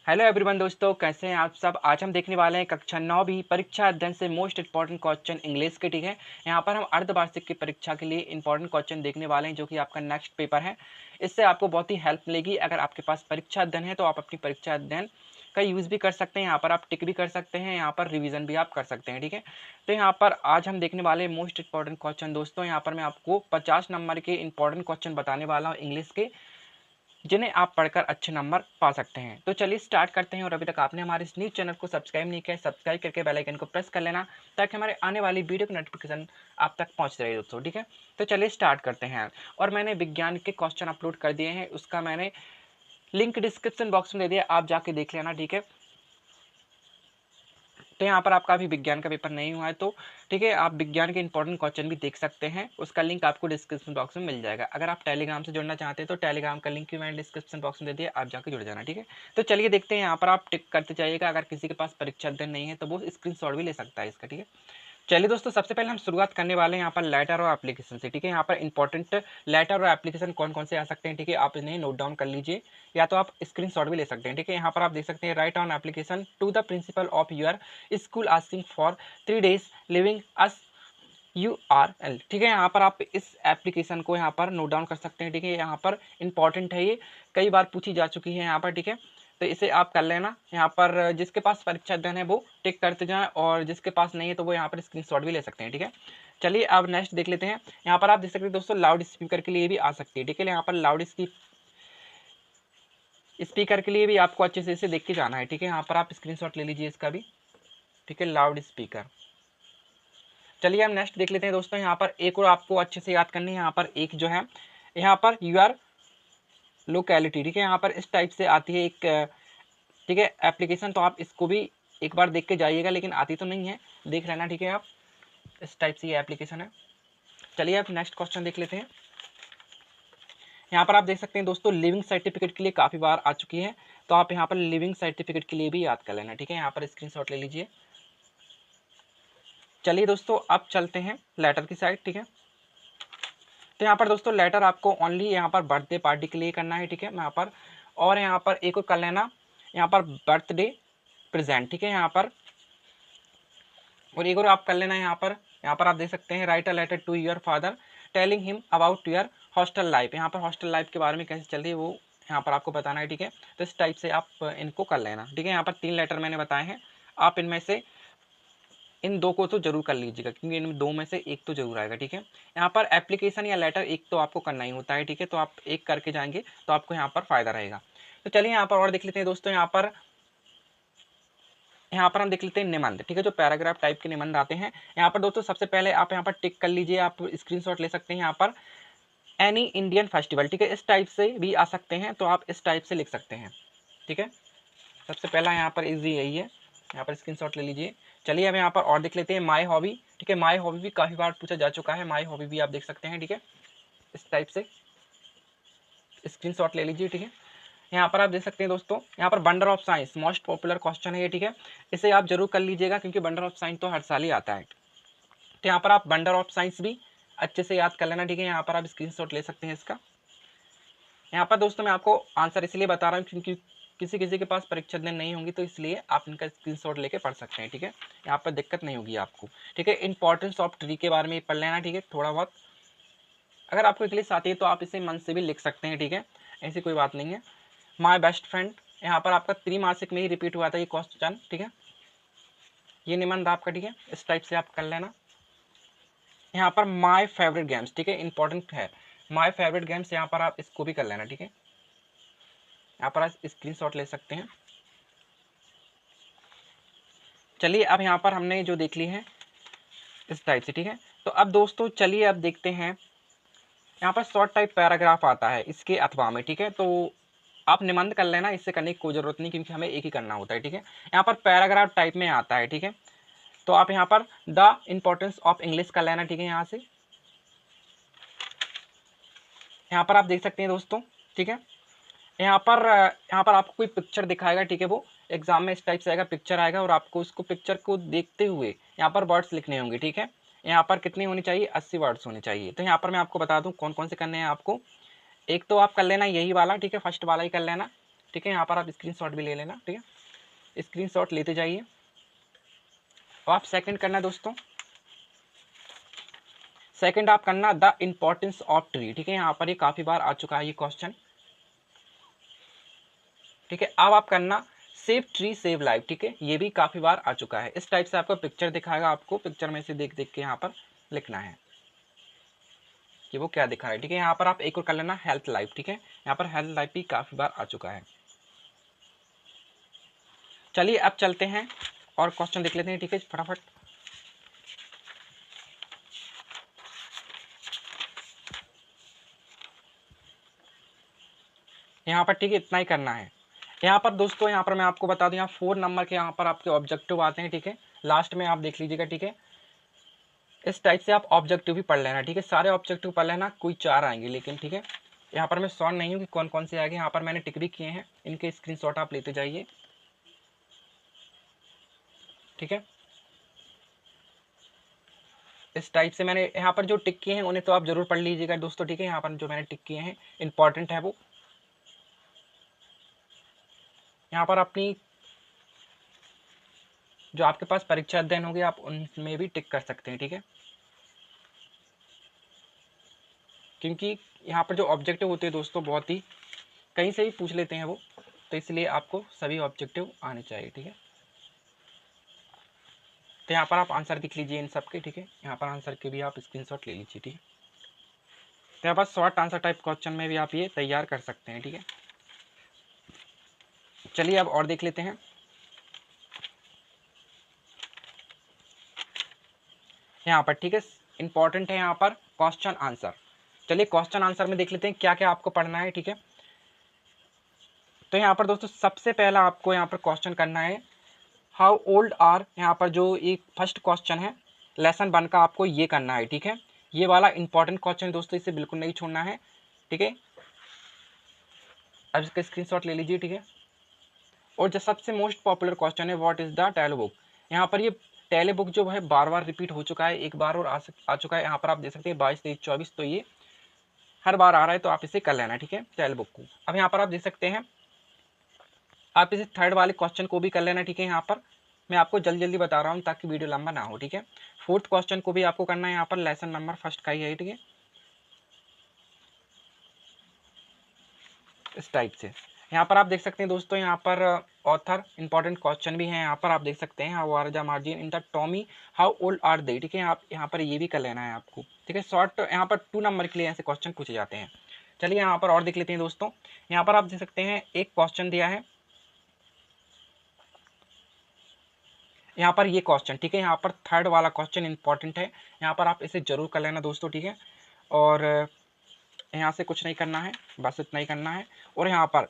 Hello everyone दोस्तों, कैसे हैं आप सब। आज हम देखने वाले हैं कक्षा 9वीं परीक्षा अध्ययन से मोस्ट इंपॉर्टेंट क्वेश्चन इंग्लिश के। ठीक है, यहाँ पर हम अर्धवार्षिक की परीक्षा के लिए इंपॉर्टेंट क्वेश्चन देखने वाले हैं जो कि आपका नेक्स्ट पेपर है। इससे आपको बहुत ही हेल्प मिलेगी। अगर आपके पास परीक्षा अध्ययन है तो आप अपनी परीक्षा अध्ययन का यूज़ भी कर सकते हैं। यहाँ पर आप टिक भी कर सकते हैं, यहाँ पर रिविज़न भी आप कर सकते हैं। ठीक है, तो यहाँ पर आज हम देखने वाले मोस्ट इंपॉर्टेंट क्वेश्चन दोस्तों। यहाँ पर मैं आपको 50 नंबर के इंपॉर्टेंट क्वेश्चन बताने वाला हूँ इंग्लिश के, जिन्हें आप पढ़कर अच्छे नंबर पा सकते हैं। तो चलिए स्टार्ट करते हैं। और अभी तक आपने हमारे इस न्यूज़ चैनल को सब्सक्राइब नहीं किया है, सब्सक्राइब करके बेल आइकन को प्रेस कर लेना, ताकि हमारे आने वाली वीडियो की नोटिफिकेशन आप तक पहुंच रहे दोस्तों। ठीक है, तो चलिए स्टार्ट करते हैं। और मैंने विज्ञान के क्वेश्चन अपलोड कर दिए हैं, उसका मैंने लिंक डिस्क्रिप्शन बॉक्स में दे दिया, आप जाके देख लेना। ठीक है, तो यहाँ पर आपका अभी विज्ञान का पेपर नहीं हुआ है तो ठीक है, आप विज्ञान के इंपॉर्टेंट क्वेश्चन भी देख सकते हैं। उसका लिंक आपको डिस्क्रिप्शन बॉक्स में मिल जाएगा। अगर आप टेलीग्राम से जुड़ना चाहते हैं तो टेलीग्राम का लिंक भी मैंने डिस्क्रिप्शन बॉक्स में दे दिया, आप जाकर जुड़ जाना। ठीक है, तो चलिए देखते हैं। यहाँ पर आप टिक करते जाइएगा। अगर किसी के पास परीक्षा अध्ययन नहीं है तो वो स्क्रीनशॉट भी ले सकता है इसका। ठीक है, चलिए दोस्तों, सबसे पहले हम शुरुआत करने वाले हैं यहाँ पर लेटर और एप्लीकेशन से। ठीक है, यहाँ पर इंपॉर्टेंट लेटर और एप्लीकेशन कौन कौन से आ सकते हैं। ठीक है, आप इन्हें नोट डाउन कर लीजिए, या तो आप स्क्रीनशॉट भी ले सकते हैं। ठीक है, यहाँ पर आप देख सकते हैं, write on application to the principal of your school asking for 3 days leaving us URL। ठीक है, यहाँ पर आप इस एप्लीकेशन को यहाँ पर नोट डाउन कर सकते हैं। ठीक है, यहाँ पर इंपॉर्टेंट है, ये कई बार पूछी जा चुकी है यहाँ पर। ठीक है, तो इसे आप कर लेना। यहाँ पर जिसके पास परीक्षा अध्ययन है वो टिक करते जाएं, और जिसके पास नहीं है तो वो यहाँ पर स्क्रीनशॉट भी ले सकते हैं। ठीक है, चलिए अब नेक्स्ट देख लेते हैं। यहाँ पर आप देख सकते हैं दोस्तों, लाउड स्पीकर के लिए भी आ सकती है। ठीक है, यहाँ पर लाउड स्पीकर के लिए भी आपको अच्छे से इसे देख के जाना है। ठीक है, यहाँ पर आप स्क्रीनशॉट ले लीजिए इसका भी। ठीक है, लाउड स्पीकर। चलिए हम नेक्स्ट देख लेते हैं दोस्तों। यहाँ पर एक और आपको अच्छे से याद करनी है। यहाँ पर एक जो है, यहाँ पर यूआर लोकेलिटी। ठीक है, यहाँ पर इस टाइप से आती है एक, ठीक है, एप्लीकेशन। तो आप इसको भी एक बार देख के जाइएगा, लेकिन आती तो नहीं है, देख लेना। ठीक है, आप इस टाइप से ये एप्लीकेशन है। चलिए अब नेक्स्ट क्वेश्चन देख लेते हैं। यहाँ पर आप देख सकते हैं दोस्तों, लिविंग सर्टिफिकेट के लिए काफ़ी बार आ चुकी है, तो आप यहाँ पर लिविंग सर्टिफिकेट के लिए भी याद कर लेना। ठीक है, यहाँ पर स्क्रीनशॉट ले लीजिए। चलिए दोस्तों, अब चलते हैं लेटर की साइड। ठीक है, तो यहाँ पर दोस्तों लेटर आपको ओनली यहाँ पर बर्थडे पार्टी के लिए करना है। ठीक है, यहाँ पर, और यहाँ पर एक और कर लेना, यहाँ पर बर्थडे प्रेजेंट। ठीक है, यहाँ पर और एक और आप कर लेना। यहाँ पर आप देख सकते हैं, write a letter to your father telling him about your hostel life. यहाँ पर हॉस्टल लाइफ के बारे में कैसे चल रही है वो यहाँ पर आपको बताना है। ठीक है, तो इस टाइप से आप इनको कर लेना। ठीक है, यहाँ पर 3 लेटर मैंने बताए हैं, आप इनमें से इन 2 को तो जरूर कर लीजिएगा, क्योंकि इन 2 में से एक तो जरूर आएगा। ठीक है, यहाँ पर एप्लीकेशन या लेटर एक तो आपको करना ही होता है। ठीक है, तो आप एक करके जाएंगे तो आपको यहाँ पर फायदा रहेगा। तो चलिए यहाँ पर और देख लेते हैं दोस्तों। यहाँ पर हम देख लेते हैं निबंध। ठीक है, जो पैराग्राफ टाइप के निबंध आते हैं। यहाँ पर दोस्तों सबसे पहले आप यहाँ पर टिक कर लीजिए, आप स्क्रीनशॉट ले सकते हैं। यहाँ पर एनी इंडियन फेस्टिवल। ठीक है, इस टाइप से भी आ सकते हैं, तो आप इस टाइप से लिख सकते हैं। ठीक है, सबसे पहला यहाँ पर इजी यही है, यहाँ पर स्क्रीनशॉट ले लीजिए। चलिए अब यहाँ पर और देख लेते हैं, माय हॉबी। ठीक है, माय हॉबी भी काफ़ी बार पूछा जा चुका है, माय हॉबी भी आप देख सकते हैं। ठीक है, इस टाइप से स्क्रीनशॉट ले लीजिए। ठीक है, यहाँ पर आप देख सकते हैं दोस्तों, यहाँ पर wonder of science most popular question है ये। ठीक है, इसे आप जरूर कर लीजिएगा, क्योंकि बंडर ऑफ साइंस तो हर साल ही आता है। तो यहाँ पर आप बंडर ऑफ साइंस भी अच्छे से याद कर लेना। ठीक है, यहाँ पर आप स्क्रीनशॉट ले सकते हैं इसका। यहाँ पर दोस्तों मैं आपको आंसर इसलिए बता रहा हूँ क्योंकि किसी किसी के पास परीक्षा दिन नहीं होंगी, तो इसलिए आप इनका स्क्रीनशॉट लेके पढ़ सकते हैं। ठीक है, यहाँ पर दिक्कत नहीं होगी आपको। ठीक है, इंपॉर्टेंस ऑफ ट्री के बारे में पढ़ लेना। ठीक है, थोड़ा बहुत अगर आपको इंग्लिश आती है तो आप इसे मन से भी लिख सकते हैं। ठीक है, ऐसी कोई बात नहीं है। माई बेस्ट फ्रेंड, यहाँ पर आपका त्रिमासिक में ही रिपीट हुआ था ये क्वेश्चन। ठीक है, ये निबंध आपका। ठीक है, इस टाइप से आप कर लेना। यहाँ पर माई फेवरेट गेम्स, ठीक है, इंपॉर्टेंट है, माई फेवरेट गेम्स, यहाँ पर आप इसको भी कर लेना। ठीक है, यहाँ पर आप स्क्रीनशॉट ले सकते हैं। चलिए अब यहाँ पर हमने जो देख ली है इस टाइप से। ठीक है, तो अब दोस्तों चलिए अब देखते हैं, यहाँ पर शॉर्ट टाइप पैराग्राफ आता है इसके अथवा में। ठीक है, तो आप निबंध कर लेना, इससे करने की कोई ज़रूरत नहीं, क्योंकि हमें एक ही करना होता है। ठीक है, यहाँ पर पैराग्राफ टाइप में आता है। ठीक है, तो आप यहाँ पर द इम्पोर्टेंस ऑफ इंग्लिश कर लेना। ठीक है, यहाँ पर आप देख सकते हैं दोस्तों। ठीक है, यहाँ पर आपको कोई पिक्चर दिखाएगा। ठीक है, वो एग्जाम में इस टाइप से आएगा, पिक्चर आएगा, और आपको उसको पिक्चर को देखते हुए यहाँ पर वर्ड्स लिखने होंगे। ठीक है, यहाँ पर कितनी होनी चाहिए, 80 वर्ड्स होने चाहिए। तो यहाँ पर मैं आपको बता दूँ कौन कौन से करने हैं आपको। एक तो आप कर लेना यही वाला। ठीक है, फर्स्ट वाला ही कर लेना। ठीक है। यहाँ पर आप स्क्रीनशॉट भी ले लेना, ठीक है, स्क्रीनशॉट लेते जाइए। और आप सेकंड करना दोस्तों, सेकंड आप करना द इम्पोर्टेंस ऑफ ट्री, ठीक है। यहाँ पर ये काफ़ी बार आ चुका है ये क्वेश्चन, ठीक है। अब आप करना सेव ट्री सेव लाइफ, ठीक है, ये भी काफ़ी बार आ चुका है। इस टाइप से आपको पिक्चर दिखाएगा, आपको पिक्चर में से देख देख के यहाँ पर लिखना है कि वो क्या दिखा रहा है, ठीक है। यहाँ पर आप एक और कर लेना हेल्थ लाइफ, ठीक है, यहाँ पर हेल्थ लाइफ भी काफ़ी बार आ चुका है। चलिए अब चलते हैं और क्वेश्चन देख लेते हैं, ठीक है, फटाफट। यहाँ पर ठीक है, इतना ही करना है। यहाँ पर दोस्तों, यहाँ पर मैं आपको बता दूँ, यहाँ 4 नंबर के यहाँ पर आपके ऑब्जेक्टिव आते हैं, ठीक है, लास्ट में आप देख लीजिएगा, ठीक है। इस टाइप से आप ऑब्जेक्टिव भी पढ़ लेना, ठीक है, सारे ऑब्जेक्टिव पढ़ लेना, कोई 4 आएंगे लेकिन, ठीक है। यहाँ पर मैं श्योर नहीं हूँ कि कौन कौन से आएंगे, यहाँ पर मैंने टिक भी किए हैं, इनके स्क्रीनशॉट आप लेते जाइए, ठीक है। इस टाइप से मैंने यहाँ पर जो टिक किए हैं उन्हें तो आप जरूर पढ़ लीजिएगा दोस्तों, ठीक है। यहाँ पर जो मैंने टिक किए हैं इंपॉर्टेंट है वो, यहाँ पर अपनी जो आपके पास परीक्षा अध्ययन होगी आप उनमें भी टिक कर सकते हैं, ठीक है, क्योंकि यहाँ पर जो ऑब्जेक्टिव होते हैं दोस्तों बहुत ही कहीं से भी पूछ लेते हैं वो, तो इसलिए आपको सभी ऑब्जेक्टिव आने चाहिए, ठीक है। तो यहाँ पर आप आंसर लिख लीजिए इन सब के, ठीक है, यहाँ पर आंसर के भी आप स्क्रीनशॉट ले लीजिए, ठीक है। तो यहाँ पर शॉर्ट आंसर टाइप क्वेश्चन में भी आप ये तैयार कर सकते हैं, ठीक है। चलिए अब और देख लेते हैं। यहाँ पर ठीक है, इंपॉर्टेंट है यहाँ पर क्वेश्चन आंसर। चलिए क्वेश्चन आंसर में देख लेते हैं क्या क्या आपको पढ़ना है, ठीक है। तो यहाँ पर दोस्तों सबसे पहला आपको यहाँ पर क्वेश्चन करना है हाउ ओल्ड आर, यहाँ पर जो एक फर्स्ट क्वेश्चन है लेसन 1 का आपको ये करना है, ठीक है। ये वाला इंपॉर्टेंट क्वेश्चन दोस्तों, इसे बिल्कुल नहीं छोड़ना है, ठीक है। अब इसका स्क्रीनशॉट ले लीजिए, ठीक है। और जो सबसे मोस्ट पॉपुलर क्वेश्चन है what is the telly book, यहाँ पर ये टेली बुक जो है बार बार रिपीट हो चुका है, एक बार और आ चुका है। यहाँ पर आप देख सकते हैं 22, 23, 24, तो ये हर बार आ रहा है, तो आप इसे कर लेना, ठीक है, टेली बुक को। अब यहाँ पर आप देख सकते हैं, आप इसे थर्ड वाले क्वेश्चन को भी कर लेना, ठीक है। यहाँ पर मैं आपको जल्दी जल्दी बता रहा हूँ ताकि वीडियो लंबा ना हो, ठीक है। फोर्थ क्वेश्चन को भी आपको करना है, यहाँ पर लेसन नंबर फर्स्ट का ही है, ठीक है, इस टाइप से। यहाँ पर आप देख सकते हैं दोस्तों, यहाँ पर ऑथर इंपॉर्टेंट क्वेश्चन भी है, यहाँ पर आप देख सकते हैं how are the margin in the Tommy, how old are they, ठीक है। आप यहाँ पर ये भी कर लेना है आपको, ठीक है। शॉर्ट यहाँ पर 2 नंबर के लिए ऐसे क्वेश्चन पूछे जाते हैं। चलिए यहाँ पर और देख लेते हैं दोस्तों। यहाँ पर आप देख सकते हैं एक क्वेश्चन दिया है, यहाँ पर ये क्वेश्चन, ठीक है, यहाँ पर थर्ड वाला क्वेश्चन इंपॉर्टेंट है, यहाँ पर आप इसे जरूर कर लेना दोस्तों, ठीक है। और यहाँ से कुछ नहीं करना है, बस इतना ही करना है। और यहाँ पर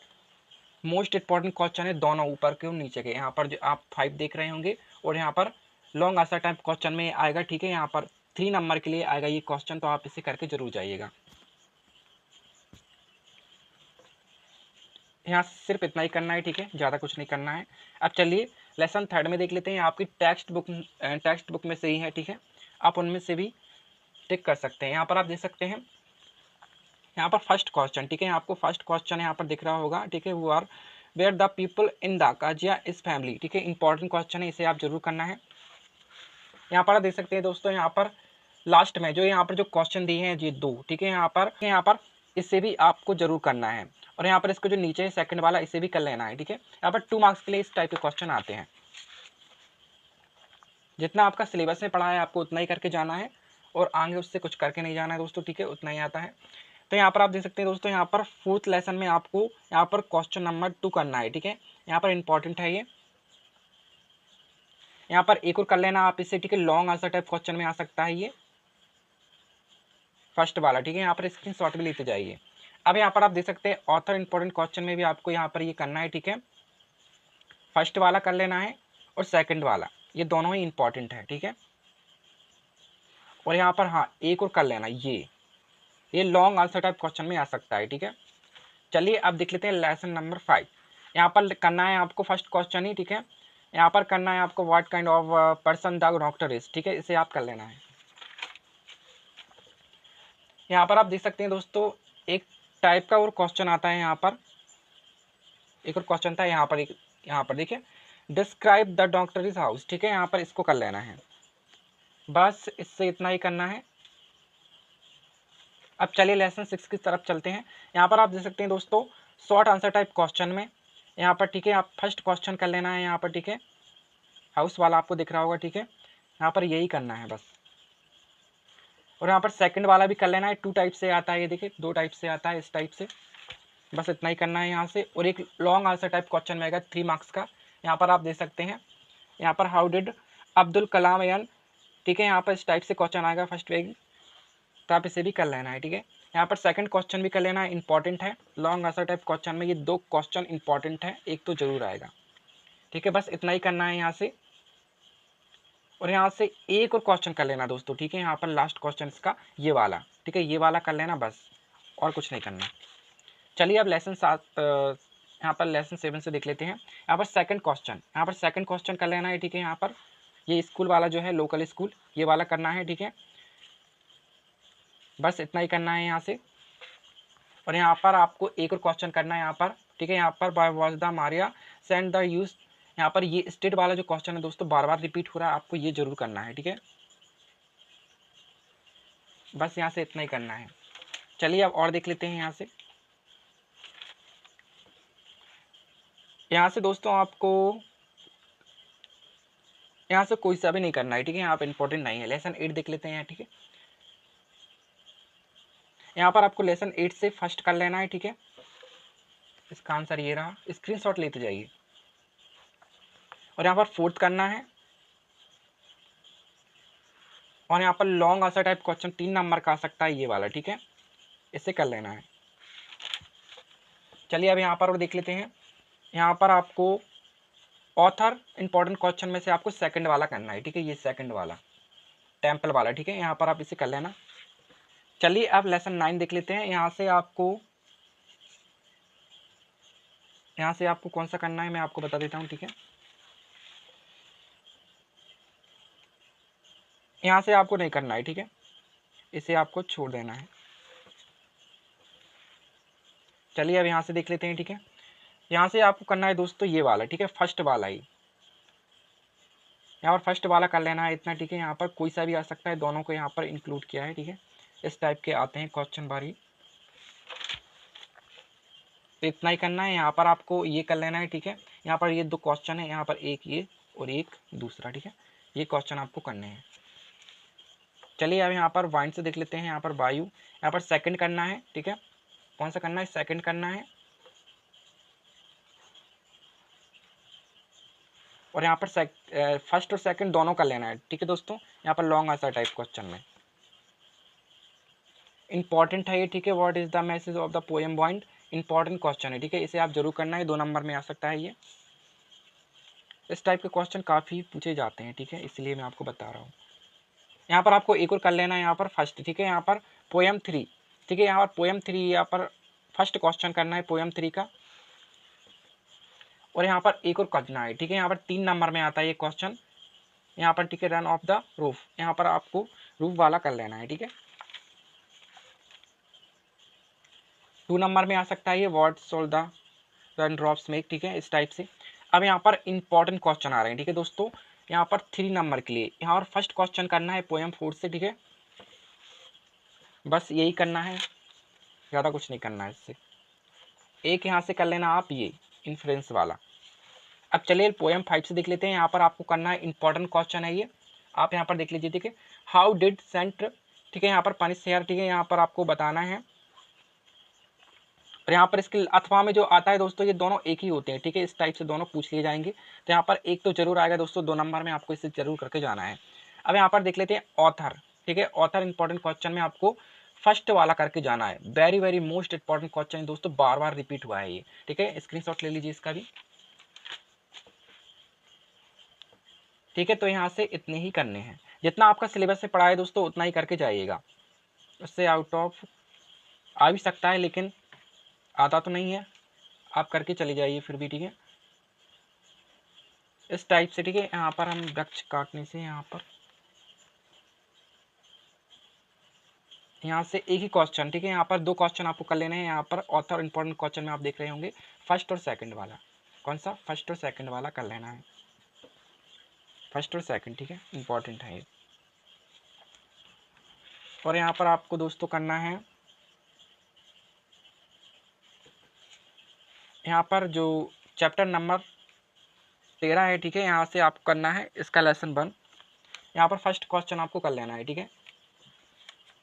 मोस्ट इंपॉर्टेंट क्वेश्चन है दोनों ऊपर के और नीचे के, यहाँ पर जो आप 5 देख रहे होंगे, और यहाँ पर लॉन्ग आंसर टाइप क्वेश्चन में आएगा, ठीक है। यहाँ पर 3 नंबर के लिए आएगा ये क्वेश्चन, तो आप इसे करके जरूर जाइएगा। यहाँ सिर्फ इतना ही करना है, ठीक है, ज़्यादा कुछ नहीं करना है। अब चलिए लेसन थर्ड में देख लेते हैं, आपकी टेक्स्ट बुक में से ही है, ठीक है, आप उनमें से भी टिक कर सकते हैं। यहाँ पर आप देख सकते हैं, यहाँ पर फर्स्ट क्वेश्चन, ठीक है, आपको फर्स्ट क्वेश्चन यहाँ पर दिख रहा होगा, ठीक है, वो are where the people in the काजिया इस फैमिली, ठीक है, इंपॉर्टेंट क्वेश्चन है, इसे आप जरूर करना है। यहाँ पर आप देख सकते हैं दोस्तों, यहाँ पर लास्ट में जो यहाँ पर जो क्वेश्चन दिए हैं ये 2, ठीक है, यहाँ पर इससे भी आपको जरूर करना है। और यहाँ पर इसको जो नीचे है सेकंड वाला, इसे भी कर लेना है, ठीक है। यहाँ पर 2 मार्क्स के लिए इस टाइप के क्वेश्चन आते हैं। जितना आपका सिलेबस में पढ़ा है आपको उतना ही करके जाना है, और आगे उससे कुछ करके नहीं जाना है दोस्तों, ठीक है, उतना ही आता है। तो यहाँ पर आप देख सकते हैं दोस्तों, यहाँ पर फोर्थ लेसन में आपको यहाँ पर क्वेश्चन नंबर 2 करना है, ठीक है, यहाँ पर इंपॉर्टेंट है ये। यहाँ पर एक और कर लेना आप इसे, ठीक है, लॉन्ग आंसर टाइप क्वेश्चन में आ सकता है ये फर्स्ट वाला, ठीक है, यहाँ पर स्क्रीनशॉट भी लेते जाइए। अब यहाँ पर आप देख सकते हैं ऑथर इंपॉर्टेंट क्वेश्चन में भी आपको यहाँ पर ये करना है, ठीक है, फर्स्ट वाला कर लेना है और सेकंड वाला, ये दोनों ही इंपॉर्टेंट है, ठीक है। और यहाँ पर हाँ एक और कर लेना, ये लॉन्ग आंसर टाइप क्वेश्चन में आ सकता है, ठीक है। चलिए अब देख लेते हैं लेसन नंबर 5। यहाँ पर करना है आपको फर्स्ट क्वेश्चन ही, ठीक है, यहाँ पर करना है आपको what kind of person the doctor is, ठीक है, इसे आप कर लेना है। यहाँ पर आप देख सकते हैं दोस्तों एक टाइप का और क्वेश्चन आता है यहाँ पर, एक और क्वेश्चन था यहाँ पर, एक यहाँ पर देखिए डिस्क्राइब द डॉक्टरीज हाउस, ठीक है, यहाँ पर इसको कर लेना है, बस इससे इतना ही करना है। अब चलिए लेसन 6 की तरफ चलते हैं। यहाँ पर आप देख सकते हैं दोस्तों शॉर्ट आंसर टाइप क्वेश्चन में यहाँ पर, ठीक है, आप फर्स्ट क्वेश्चन कर लेना है यहाँ पर, ठीक है, हाउस वाला आपको दिख रहा होगा, ठीक है, यहाँ पर यही करना है बस। और यहाँ पर सेकंड वाला भी कर लेना है, 2 टाइप से आता है, ये देखिए 2 टाइप से आता है, इस टाइप से, बस इतना ही करना है यहाँ से। और एक लॉन्ग आंसर टाइप क्वेश्चन में आएगा 3 मार्क्स का, यहाँ पर आप देख सकते हैं, यहाँ पर how did Abdul Kalam an, ठीक है, यहाँ पर इस टाइप से क्वेश्चन आएगा फर्स्ट पेज, तो आप इसे भी कर लेना है, ठीक है। यहाँ पर सेकंड क्वेश्चन भी कर लेना है, इंपॉर्टेंट है, लॉन्ग आंसर टाइप क्वेश्चन में ये 2 क्वेश्चन इंपॉर्टेंट है, एक तो जरूर आएगा, ठीक है, बस इतना ही करना है यहाँ से। और यहाँ से एक और क्वेश्चन कर लेना दोस्तों, ठीक है, यहाँ पर लास्ट क्वेश्चन इसका ये वाला, ठीक है, ये वाला कर लेना बस, और कुछ नहीं करना। चलिए अब लेसन 7 यहाँ पर लेसन 7 से देख लेते हैं। यहाँ पर सेकंड क्वेश्चन, यहाँ पर सेकंड क्वेश्चन कर लेना है, ठीक है, यहाँ पर ये स्कूल वाला जो है लोकल स्कूल, ये वाला करना है, ठीक है, बस इतना ही करना है यहाँ से। और यहाँ पर आपको एक और क्वेश्चन करना है यहाँ पर, ठीक है, यहाँ पर by was the Maria send the use, यहाँ पर ये स्टेट वाला जो क्वेश्चन है दोस्तों बार बार रिपीट हो रहा है, आपको ये जरूर करना है, ठीक है, बस यहाँ से इतना ही करना है। चलिए अब और देख लेते हैं यहाँ से। यहाँ से दोस्तों आपको यहाँ से कोई सा भी नहीं करना है, ठीक है, यहाँ पर इंपॉर्टेंट नहीं है। लेसन 8 देख लेते हैं, ठीक है, यहाँ पर आपको लेसन 8 से फर्स्ट कर लेना है, ठीक है, इसका आंसर ये रहा, स्क्रीनशॉट लेते जाइए। और यहाँ पर फोर्थ करना है, और यहाँ पर long answer type question 3 number का आ सकता है ये वाला, ठीक है, इसे कर लेना है। चलिए अब यहाँ पर और देख लेते हैं। यहाँ पर आपको ऑथर इंपॉर्टेंट क्वेश्चन में से आपको सेकंड वाला करना है, ठीक है, ये सेकंड वाला टेम्पल वाला, ठीक है, यहाँ पर आप इसे कर लेना। चलिए अब लेसन 9 देख लेते हैं। यहाँ से आपको कौन सा करना है मैं आपको बता देता हूँ, ठीक है, यहाँ से आपको नहीं करना है, ठीक है, इसे आपको छोड़ देना है। चलिए अब यहाँ से देख लेते हैं, ठीक है, यहाँ से आपको करना है दोस्तों ये वाला, ठीक है, फर्स्ट वाला ही, यहाँ पर फर्स्ट वाला कर लेना है इतना, ठीक है, यहाँ पर कोई सा भी आ सकता है, दोनों को यहाँ पर इंक्लूड किया है, ठीक है, इस टाइप के आते हैं क्वेश्चन बारी, तो इतना ही करना है। यहाँ पर आपको ये कर लेना है, ठीक है, यहाँ पर ये 2 क्वेश्चन है, यहाँ पर एक ये और एक दूसरा, ठीक है, ये क्वेश्चन आपको करने हैं। चलिए अब यहाँ पर वाइन से देख लेते हैं। यहाँ पर वायु, यहाँ पर सेकंड करना है, ठीक है, कौन सा करना है, सेकंड करना है। और यहाँ पर फर्स्ट और सेकंड दोनों कर लेना है, ठीक है दोस्तों, यहाँ पर लॉन्ग आंसर टाइप क्वेश्चन में इंपॉर्टेंट है ये, ठीक है, what is the message of the poem point, important question है, ठीक है, इसे आप जरूर करना है, 2 नंबर में आ सकता है ये। इस टाइप के क्वेश्चन काफ़ी पूछे जाते हैं, ठीक है, इसलिए मैं आपको बता रहा हूँ। यहाँ पर आपको एक और कर लेना है, यहाँ पर फर्स्ट, ठीक है, यहाँ पर पोएम 3, ठीक है, यहाँ पर पोएम 3 यहाँ पर फर्स्ट क्वेश्चन करना है पोएम 3 का। और यहाँ पर एक और करना है, ठीक है, यहाँ पर 3 नंबर में आता है ये क्वेश्चन, यहाँ पर, ठीक है, रन ऑफ द रूफ, यहाँ पर आपको रूफ वाला कर लेना है, ठीक है, 2 नंबर में आ सकता है ये, what soul the run drops make, ठीक है, इस टाइप से। अब यहाँ पर इंपॉर्टेंट क्वेश्चन आ रहे हैं, ठीक है दोस्तों, यहाँ पर 3 नंबर के लिए, यहाँ पर फर्स्ट क्वेश्चन करना है पोएम 4 से, ठीक है, बस यही करना है, ज़्यादा कुछ नहीं करना है इससे। एक यहाँ से कर लेना आप ये इन्फ्लुएंस वाला। अब चलिए पोएम 5 से देख लेते हैं। यहाँ पर आपको करना है इंपॉर्टेंट क्वेश्चन है ये, आप यहाँ पर देख लीजिए, ठीक है, हाउ डिड सेंट, ठीक है, यहाँ पर पनिश हेयर, ठीक है, यहाँ पर आपको बताना है। और यहाँ पर इसके अथवा में जो आता है दोस्तों, ये दोनों एक ही होते हैं, ठीक है, इस टाइप से दोनों पूछ लिए जाएंगे, तो यहाँ पर एक तो जरूर आएगा दोस्तों, 2 नंबर में आपको इसे जरूर करके जाना है। अब यहाँ पर देख लेते हैं ऑथर, ठीक है, ऑथर इंपॉर्टेंट क्वेश्चन में आपको फर्स्ट वाला करके जाना है, very very most important question है दोस्तों, बार बार रिपीट हुआ है ये, ठीक है, स्क्रीनशॉट ले लीजिए इसका भी, ठीक है। तो यहाँ से इतने ही करने हैं, जितना आपका सिलेबस से पढ़ा है दोस्तों उतना ही करके जाइएगा, उससे आउट ऑफ आ भी सकता है, लेकिन आता तो नहीं है, आप करके चले जाइए फिर भी, ठीक है, इस टाइप से, ठीक है। यहाँ पर हम वृक्ष काटने से यहाँ से एक ही क्वेश्चन, ठीक है, यहाँ पर 2 क्वेश्चन आपको कर लेने हैं। यहाँ पर ऑथर इंपॉर्टेंट क्वेश्चन में आप देख रहे होंगे फर्स्ट और सेकंड वाला, कौन सा, फर्स्ट और सेकंड वाला कर लेना है, फर्स्ट और सेकंड, ठीक है, इंपॉर्टेंट है ये। और यहाँ पर आपको दोस्तों करना है, यहाँ पर जो चैप्टर नंबर 13 है, ठीक है, यहाँ से आपको करना है इसका लेसन 1। यहाँ पर फर्स्ट क्वेश्चन आपको कर लेना है, ठीक है,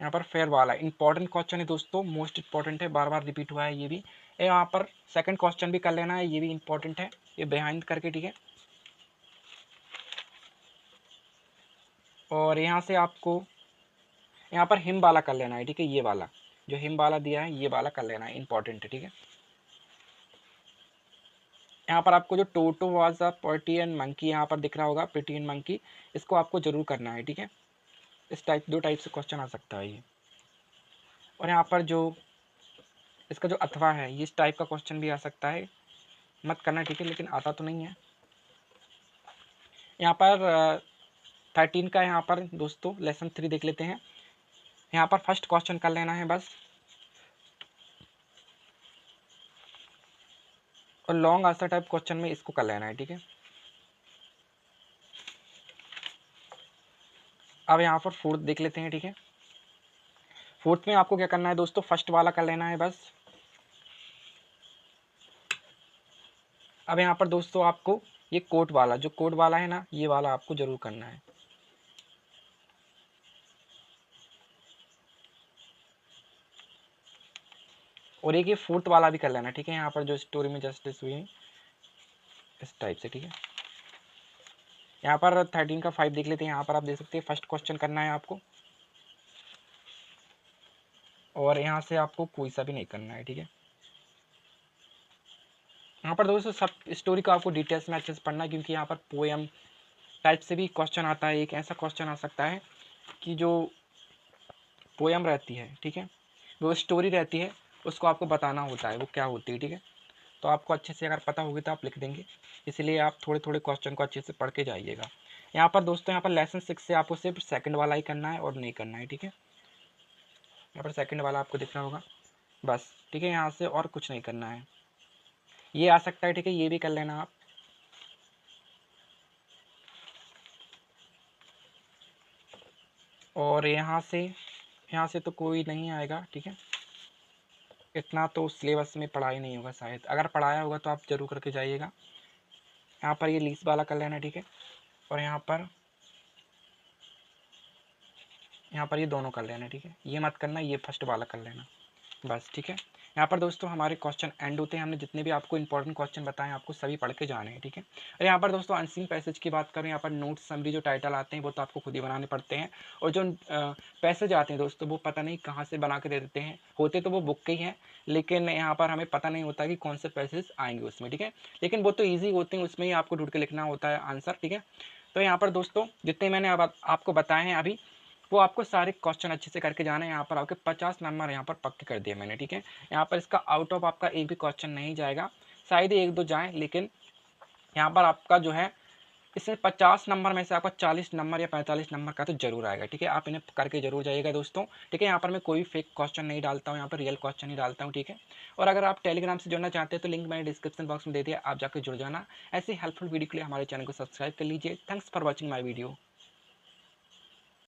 यहाँ पर फेयर वाला इंपॉर्टेंट क्वेश्चन है दोस्तों, मोस्ट इंपॉर्टेंट है, बार बार रिपीट हुआ है ये भी। यहाँ पर सेकंड क्वेश्चन भी कर लेना है, ये भी इंपॉर्टेंट है, ये बिहाइंड करके, ठीक है। और यहाँ से आपको यहाँ पर हिम वाला कर लेना है, ठीक है, ये वाला जो हिम वाला दिया है ये वाला कर लेना है, इंपॉर्टेंट है, ठीक है। यहाँ पर आपको जो टोटो वाज अ पर्टियन मंकी यहाँ पर दिख रहा होगा, पर्टियन मंकी, इसको आपको जरूर करना है, ठीक है। इस टाइप 2 टाइप से क्वेश्चन आ सकता है ये। और यहाँ पर जो इसका जो अथवा है, ये इस टाइप का क्वेश्चन भी आ सकता है, मत करना, ठीक है, लेकिन आता तो नहीं है। यहाँ पर 13 का यहाँ पर दोस्तों लेसन 3 देख लेते हैं। यहाँ पर फर्स्ट क्वेश्चन कर लेना है बस, और लॉन्ग आंसर टाइप क्वेश्चन में इसको कर लेना है, ठीक है। अब यहाँ पर फोर्थ देख लेते हैं, ठीक है। फोर्थ में आपको क्या करना है दोस्तों, फर्स्ट वाला कर लेना है बस। अब यहाँ पर दोस्तों आपको ये कोट वाला, जो कोट वाला है ना, ये वाला आपको जरूर करना है। और एक ये फोर्थ वाला भी कर लेना, ठीक है, यहाँ पर जो स्टोरी में जस्टिस हुई है इस टाइप से, ठीक है। यहाँ पर 13 का 5 देख लेते हैं। यहाँ पर आप देख सकते हैं फर्स्ट क्वेश्चन करना है आपको, और यहाँ से आपको कोई सा भी नहीं करना है, ठीक है। यहाँ पर दोस्तों सब स्टोरी को आपको डिटेल्स में अच्छे से पढ़ना है, क्योंकि यहाँ पर पोएम टाइप से भी क्वेश्चन आता है। एक ऐसा क्वेश्चन आ सकता है कि जो पोएम रहती है, ठीक है, वो स्टोरी रहती है, उसको आपको बताना होता है वो क्या होती है, ठीक है। तो आपको अच्छे से अगर पता होगी तो आप लिख देंगे, इसलिए आप थोड़े थोड़े क्वेश्चन को अच्छे से पढ़ के जाइएगा। यहाँ पर दोस्तों, यहाँ पर लेसन 6 से आपको सिर्फ सेकंड वाला ही करना है और नहीं करना है, ठीक है। यहाँ पर सेकंड वाला आपको दिख रहा होगा बस, ठीक है, यहाँ से और कुछ नहीं करना है। ये आ सकता है, ठीक है, ये भी कर लेना आप। और यहाँ से तो कोई नहीं आएगा, ठीक है, इतना तो सिलेबस में पढ़ाई नहीं होगा शायद, अगर पढ़ाया होगा तो आप जरूर करके जाइएगा। यहाँ पर ये लीस वाला कर लेना, ठीक है। और यहाँ पर ये दोनों कर लेना, ठीक है, ये मत करना, ये फर्स्ट वाला कर लेना बस, ठीक है। यहाँ पर दोस्तों हमारे क्वेश्चन एंड होते हैं। हमने जितने भी आपको इंपॉर्टेंट क्वेश्चन बताए हैं आपको सभी पढ़ के जाने हैं, ठीक है। और यहाँ पर दोस्तों अनसीन पैसेज की बात करें, यहाँ पर नोट समरी जो टाइटल आते हैं वो तो आपको खुद ही बनाने पड़ते हैं, और जो पैसेज आते हैं दोस्तों वो पता नहीं कहाँ से बना के दे देते हैं, होते तो वो बुक के ही हैं, लेकिन यहाँ पर हमें पता नहीं होता कि कौन से पैसेज आएंगे उसमें, ठीक है। लेकिन वो तो ईजी होते हैं, उसमें ही आपको ढूंढ के लिखना होता है आंसर, ठीक है। तो यहाँ पर दोस्तों जितने मैंने अब आपको बताए हैं अभी, वो आपको सारे क्वेश्चन अच्छे से करके जाना है। यहाँ पर आपके 50 नंबर यहाँ पर पक्के कर दिए मैंने, ठीक है। यहाँ पर इसका आउट ऑफ आपका एक भी क्वेश्चन नहीं जाएगा, शायद ही 1-2 जाएँ, लेकिन यहाँ पर आपका जो है इसमें 50 नंबर में से आपका 40 नंबर या 45 नंबर का तो जरूर आएगा, ठीक है। आप इन्हें करके जरूर जाइएगा दोस्तों, ठीक है। यहाँ पर मैं कोई फेक क्वेश्चन नहीं डालता हूँ, यहाँ पर रियल क्वेश्चन ही डालता हूँ, ठीक है। और अगर आप टेलीग्राम से जुड़ना चाहते हैं तो लिंक मैंने डिस्क्रिप्शन बॉक्स में दे दिया, आप जाकर जुड़ जाना। ऐसी हेल्पफुल वीडियो के लिए हमारे चैनल को सब्सक्राइब कर लीजिए। Thanks for watching my video.